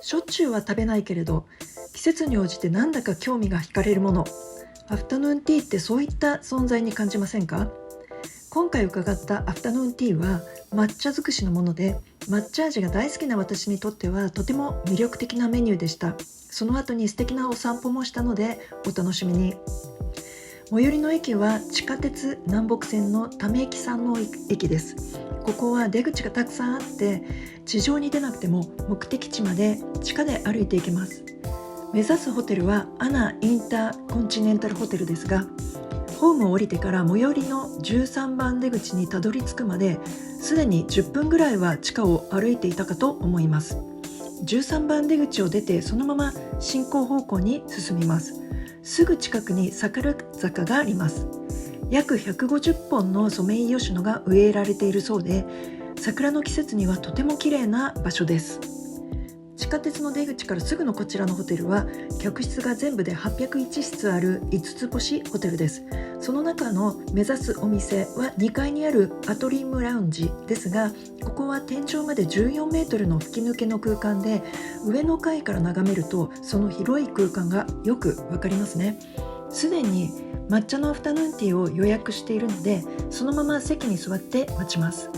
しょっちゅうは食べないけれど、季節に応じてなんだか興味が惹かれるもの。アフタヌーンティーってそういった存在に感じませんか？今回伺ったアフタヌーンティーは抹茶尽くしのもので、抹茶味が大好きな私にとってはとても魅力的なメニューでした。その後に素敵なお散歩もしたのでお楽しみに。最寄りの駅は地下鉄南北線の溜駅山の駅です。ここは出口がたくさんあって、地上に出なくても目的地まで地下で歩いていけます。目指すホテルはアナインターコンチネンタルホテルですが、ホームを降りてから最寄りの13番出口にたどり着くまですでに10分ぐらいは地下を歩いていたかと思います。13番出口を出てそのまま進行方向に進みます。すぐ近くに桜坂があります。約150本のソメイヨシノが植えられているそうで、桜の季節にはとても綺麗な場所です。地下鉄の出口からすぐのこちらのホテルは客室が全部で801室ある5つ星ホテルです。その中の目指すお店は2階にあるアトリウムラウンジですが、ここは天井まで14メートルの吹き抜けの空間で、上の階から眺めるとその広い空間がよくわかりますね。すでに抹茶のアフタヌーンティーを予約しているので、そのまま席に座って待ちます。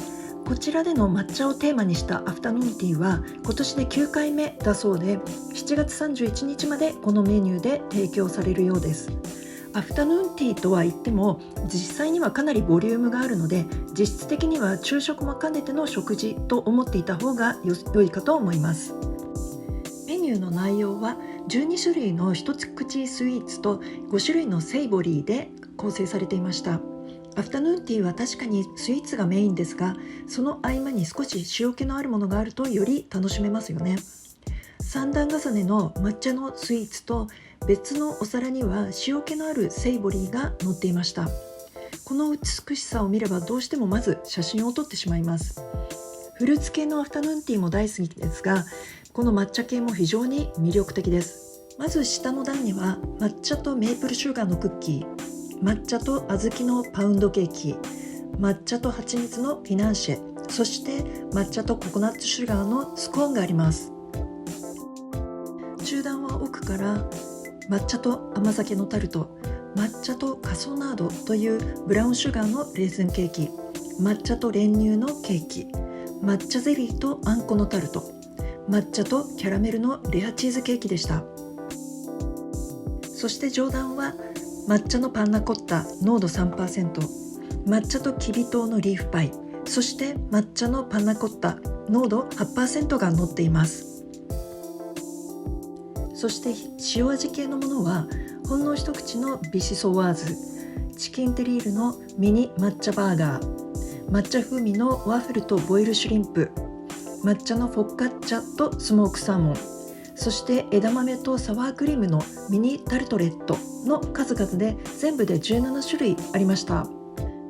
こちらでの抹茶をテーマにしたアフタヌーンティーは今年で9回目だそうで、7月31日までこのメニューで提供されるようです。アフタヌーンティーとは言っても実際にはかなりボリュームがあるので、実質的には昼食も兼ねての食事と思っていた方が良いかと思います。メニューの内容は12種類の一口スイーツと5種類のセイボリーで構成されていました。アフタヌーンティーは確かにスイーツがメインですが、その合間に少し塩気のあるものがあるとより楽しめますよね。3段重ねの抹茶のスイーツと別のお皿には塩気のあるセイボリーが乗っていました。この美しさを見ればどうしてもまず写真を撮ってしまいます。フルーツ系のアフタヌーンティーも大好きですが、この抹茶系も非常に魅力的です。まず下の段には抹茶とメープルシュガーのクッキー、抹茶と小豆のパウンドケーキ、抹茶と蜂蜜のフィナンシェ、そして抹茶とココナッツシュガーのスコーンがあります。中段は奥から抹茶と甘酒のタルト、抹茶とカソナードというブラウンシュガーのレーズンケーキ、抹茶と練乳のケーキ、抹茶ゼリーとあんこのタルト、抹茶とキャラメルのレアチーズケーキでした。そして上段は抹茶のパンナコッタ濃度 3%、 抹茶ときび糖のリーフパイ、そして抹茶のパンナコッタ濃度 8% が乗っています。そして塩味系のものはほんの一口のビシソワーズ、チキンテリールのミニ抹茶バーガー、抹茶風味のワッフルとボイルシュリンプ、抹茶のフォッカッチャとスモークサーモン、そして枝豆とサワークリームのミニタルトレットの数々で全部で17種類ありました。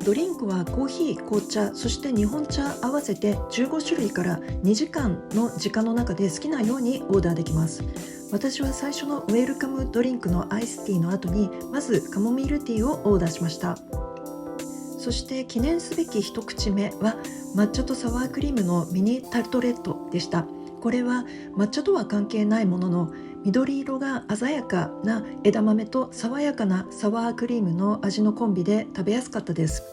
ドリンクはコーヒー、紅茶、そして日本茶合わせて15種類から2時間の時間の中で好きなようにオーダーできます。私は最初のウェルカムドリンクのアイスティーの後にまずカモミールティーをオーダーしました。そして記念すべき一口目は抹茶とサワークリームのミニタルトレットでした。これは抹茶とは関係ないものの、緑色が鮮やかな枝豆と爽やかなサワークリームの味のコンビで食べやすかったです。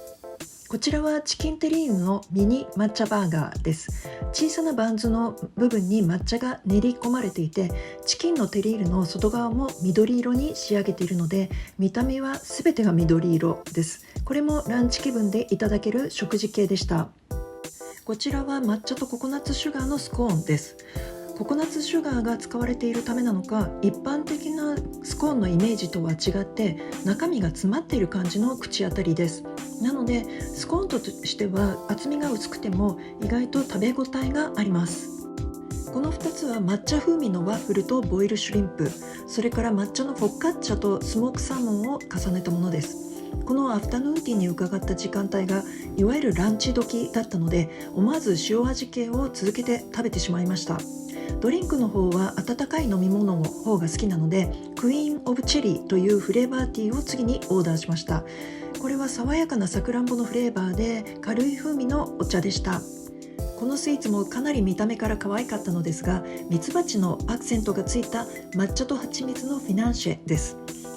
こちらはチキンテリーヌのミニ抹茶バーガーです。小さなバンズの部分に抹茶が練り込まれていて、チキンのテリーヌの外側も緑色に仕上げているので、見た目は全てが緑色です。これもランチ気分でいただける食事系でした。こちらは抹茶とココナッツシュガーのスコーンです。ココナッツシュガーが使われているためなのか、一般的なスコーンのイメージとは違って中身が詰まっている感じの口当たりです。なのでスコーンとしては厚みが薄くても意外と食べ応えがあります。この2つは抹茶風味のワッフルとボイルシュリンプ、それから抹茶のフォッカッチャとスモークサーモンを重ねたものです。このアフタヌーンティーに伺った時間帯がいわゆるランチ時だったので、思わず塩味系を続けて食べてしまいました。ドリンクの方は温かい飲み物の方が好きなので、クイーンオブチェリーというフレーバーティーを次にオーダーしました。これは爽やかなさくらんぼのフレーバーで軽い風味のお茶でした。このスイーツもかなり見た目から可愛かったのですが、ミツバチのアクセントがついた抹茶と蜂蜜のフィナンシェです。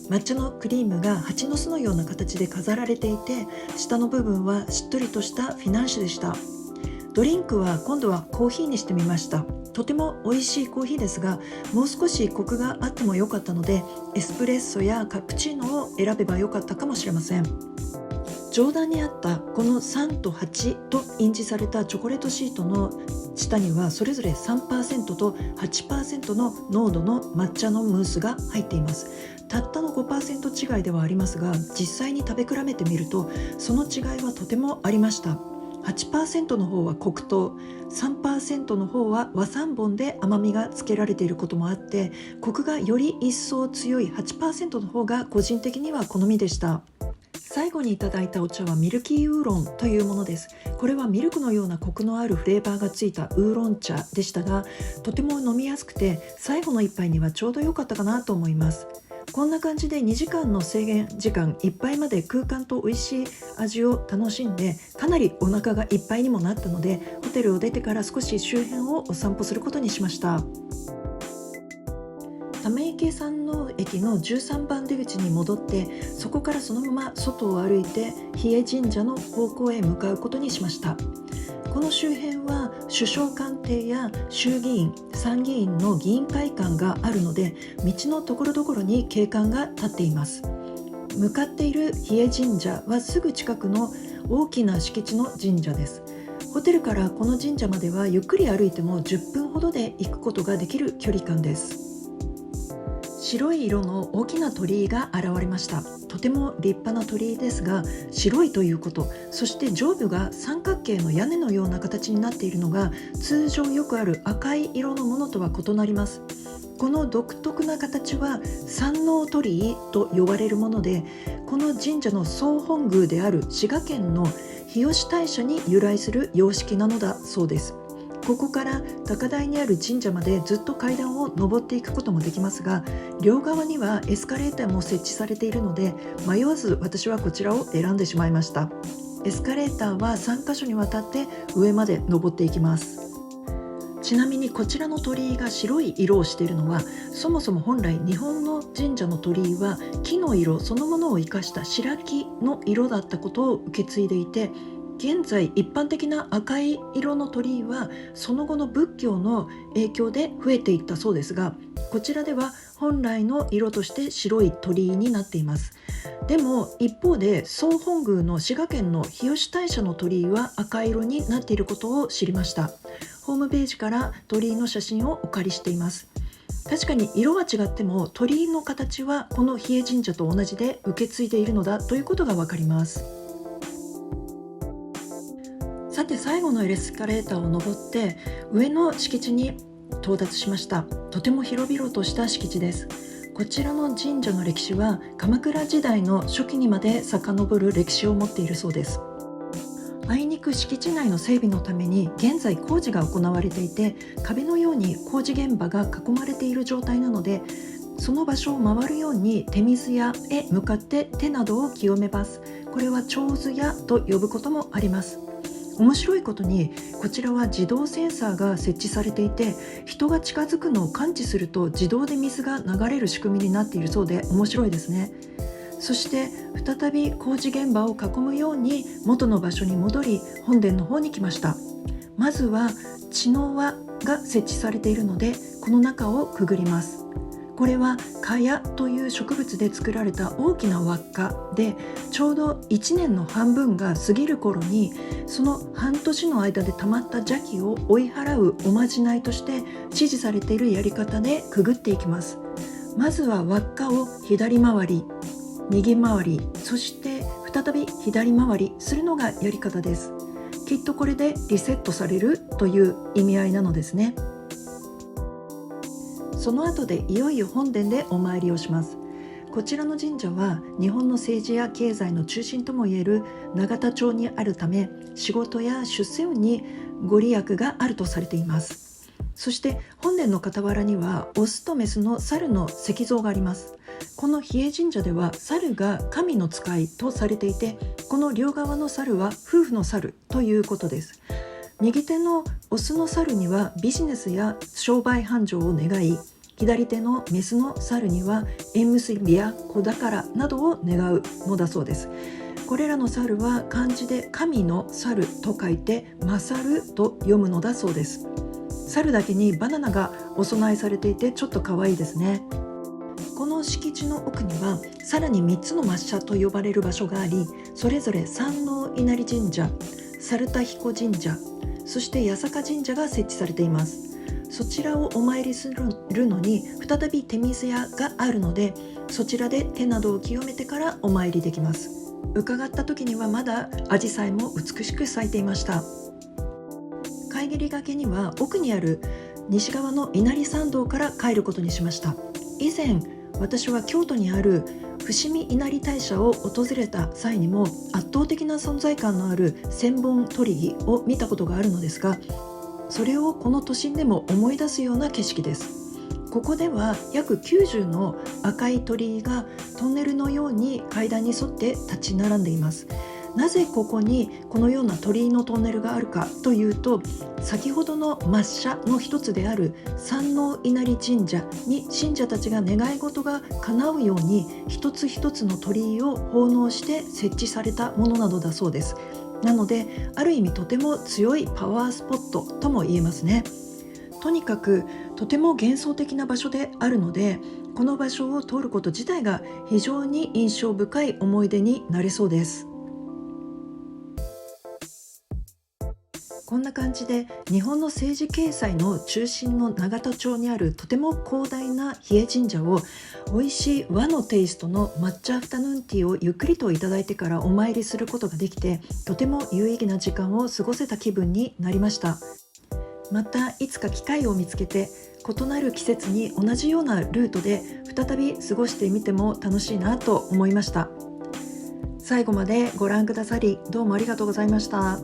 抹茶のクリームが蜂の巣のような形で飾られていて、下の部分はしっとりとしたフィナンシェでした。ドリンクは今度はコーヒーにしてみました。とても美味しいコーヒーですが、もう少しコクがあってもよかったので、エスプレッソやカプチーノを選べばよかったかもしれません。上段にあったこの3と8と印字されたチョコレートシートの下にはそれぞれ 3% と 8% の濃度の抹茶のムースが入っています。たったの 5% 違いではありますが、実際に食べ比べてみるとその違いはとてもありました。8% の方は黒糖、3% の方は和三盆で甘みがつけられていることもあって、コクがより一層強い 8% の方が個人的には好みでした。最後にいただいたお茶はミルキーウーロンというものです。これはミルクのようなコクのあるフレーバーがついたウーロン茶でしたが、とても飲みやすくて最後の一杯にはちょうど良かったかなと思います。こんな感じで2時間の制限時間いっぱいまで空間と美味しい味を楽しんで、かなりお腹がいっぱいにもなったので、ホテルを出てから少し周辺をお散歩することにしました。溜池山王駅の13番出口に戻って、そこからそのまま外を歩いて比叡神社の方向へ向かうことにしました。この周辺は首相官邸や衆議院、参議院の議員会館があるので、道のところどころに景観が立っています。向かっている比叡神社はすぐ近くの大きな敷地の神社です。ホテルからこの神社まではゆっくり歩いても10分ほどで行くことができる距離感です。白い色の大きな鳥居が現れました。とても立派な鳥居ですが、白いということ、そして上部が三角形の屋根のような形になっているのが通常よくある赤い色のものとは異なります。この独特な形は山王鳥居と呼ばれるもので、この神社の総本宮である滋賀県の日吉大社に由来する様式なのだそうです。ここから高台にある神社までずっと階段を上っていくこともできますが、両側にはエスカレーターも設置されているので、迷わず私はこちらを選んでしまいました。エスカレーターは3カ所にわたって上まで登っていきます。ちなみにこちらの鳥居が白い色をしているのは、そもそも本来日本の神社の鳥居は木の色そのものを生かした白木の色だったことを受け継いでいて、現在一般的な赤い色の鳥居はその後の仏教の影響で増えていったそうですが、こちらでは本来の色として白い鳥居になっています。でも一方で総本宮の滋賀県の日吉大社の鳥居は赤色になっていることを知りました。ホームページから鳥居の写真をお借りしています。確かに色は違っても鳥居の形はこの比叡神社と同じで受け継いでいるのだということがわかります。さて最後のエスカレーターを登って上の敷地に到達しました。とても広々とした敷地です。こちらの神社の歴史は鎌倉時代の初期にまで遡る歴史を持っているそうです。あいにく敷地内の整備のために現在工事が行われていて、壁のように工事現場が囲まれている状態なので、その場所を回るように手水屋へ向かって手などを清めます。これは手水屋と呼ぶこともあります。面白いことにこちらは自動センサーが設置されていて、人が近づくのを感知すると自動で水が流れる仕組みになっているそうで面白いですね。そして再び工事現場を囲むように元の場所に戻り、本殿の方に来ました。まずは茅の輪が設置されているので、この中をくぐります。これは茅という植物で作られた大きな輪っかで、ちょうど1年の半分が過ぎる頃にその半年の間で溜まった邪気を追い払うおまじないとして指示されているやり方でくぐっていきます。まずは輪っかを左回り、右回り、そして再び左回りするのがやり方です。きっとこれでリセットされるという意味合いなのですね。その後でいよいよ本殿でお参りをします。こちらの神社は日本の政治や経済の中心ともいえる永田町にあるため、仕事や出世運にご利益があるとされています。そして本殿の傍らにはオスとメスの猿の石像があります。この比叡神社では猿が神の使いとされていて、この両側の猿は夫婦の猿ということです。右手のオスの猿にはビジネスや商売繁盛を願い、左手のメスの猿には縁結びや子宝などを願うのだそうです。これらの猿は漢字で神の猿と書いて勝ると読むのだそうです。猿だけにバナナがお供えされていてちょっと可愛いですね。この敷地の奥にはさらに3つの抹茶と呼ばれる場所があり、それぞれ山王稲荷神社、猿田彦神社、そして八坂神社が設置されています。そちらをお参りするのに再び手水屋があるので、そちらで手などを清めてからお参りできます。伺った時にはまだアジサイも美しく咲いていました。帰りがけには奥にある西側の稲荷参道から帰ることにしました。以前私は京都にある伏見稲荷大社を訪れた際にも圧倒的な存在感のある千本鳥居を見たことがあるのですが、それをこの都心でも思い出すような景色です。ここでは約90の赤い鳥居がトンネルのように階段に沿って立ち並んでいます。なぜここにこのような鳥居のトンネルがあるかというと、先ほどの抹茶の一つである山王稲荷神社に信者たちが願い事が叶うように一つ一つの鳥居を奉納して設置されたものなどだそうです。なのである意味とても強いパワースポットとも言えますね。とにかくとても幻想的な場所であるので、この場所を通ること自体が非常に印象深い思い出になれそうです。こんな感じで日本の政治経済の中心の永田町にあるとても広大な日枝神社を美味しい和のテイストの抹茶アフタヌーンティーをゆっくりといただいてからお参りすることができて、とても有意義な時間を過ごせた気分になりました。またいつか機会を見つけて異なる季節に同じようなルートで再び過ごしてみても楽しいなと思いました。最後までご覧くださりどうもありがとうございました。